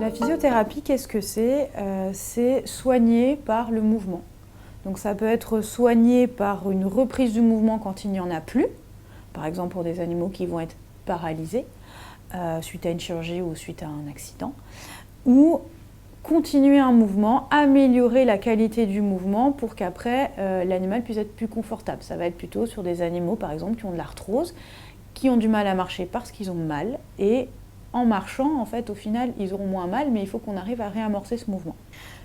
La physiothérapie, qu'est-ce que c'est? C'est soigner par le mouvement. Donc ça peut être soigné par une reprise du mouvement quand il n'y en a plus, par exemple pour des animaux qui vont être paralysés suite à une chirurgie ou suite à un accident, ou continuer un mouvement, améliorer la qualité du mouvement pour qu'après l'animal puisse être plus confortable. Ça va être plutôt sur des animaux par exemple qui ont de l'arthrose, qui ont du mal à marcher parce qu'ils ont mal, et en marchant, en fait, au final, ils auront moins mal, mais il faut qu'on arrive à réamorcer ce mouvement.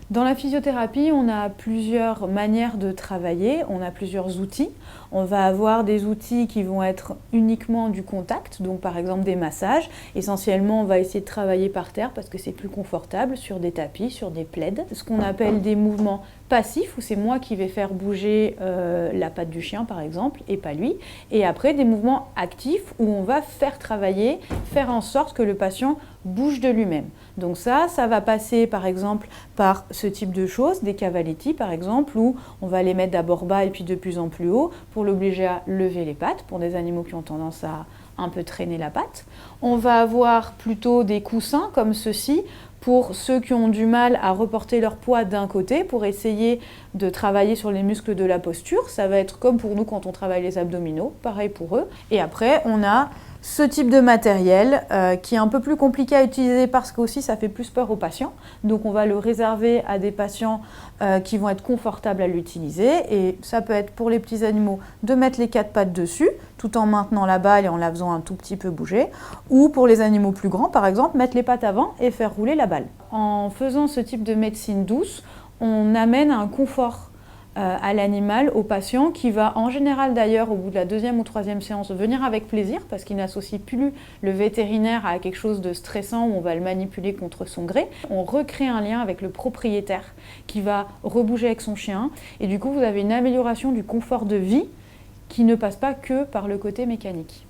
Dans la physiothérapie, on a plusieurs manières de travailler, on a plusieurs outils. On va avoir des outils qui vont être uniquement du contact, donc par exemple des massages. Essentiellement, on va essayer de travailler par terre parce que c'est plus confortable, sur des tapis, sur des plaids. Ce qu'on appelle des mouvements passifs, où c'est moi qui vais faire bouger la patte du chien par exemple, et pas lui. Et après, des mouvements actifs, où on va faire travailler, faire en sorte que le patient bouge de lui-même. Donc ça va passer par exemple par ce type de choses, des cavaletti par exemple, où on va les mettre d'abord bas et puis de plus en plus haut pour l'obliger à lever les pattes, pour des animaux qui ont tendance à un peu traîner la patte. On va avoir plutôt des coussins comme ceci, pour ceux qui ont du mal à reporter leur poids d'un côté, pour essayer de travailler sur les muscles de la posture. Ça va être comme pour nous quand on travaille les abdominaux, pareil pour eux. Et après, on a ce type de matériel qui est un peu plus compliqué à utiliser parce qu'aussi ça fait plus peur aux patients. Donc on va le réserver à des patients qui vont être confortables à l'utiliser. Et ça peut être pour les petits animaux de mettre les 4 pattes dessus tout en maintenant la balle et en la faisant un tout petit peu bouger. Ou pour les animaux plus grands, par exemple, mettre les pattes avant et faire rouler la balle. En faisant ce type de médecine douce, on amène un confort à l'animal, au patient, qui va en général d'ailleurs au bout de la 2e ou 3e séance venir avec plaisir parce qu'il n'associe plus le vétérinaire à quelque chose de stressant où on va le manipuler contre son gré. On recrée un lien avec le propriétaire qui va rebouger avec son chien et du coup vous avez une amélioration du confort de vie qui ne passe pas que par le côté mécanique.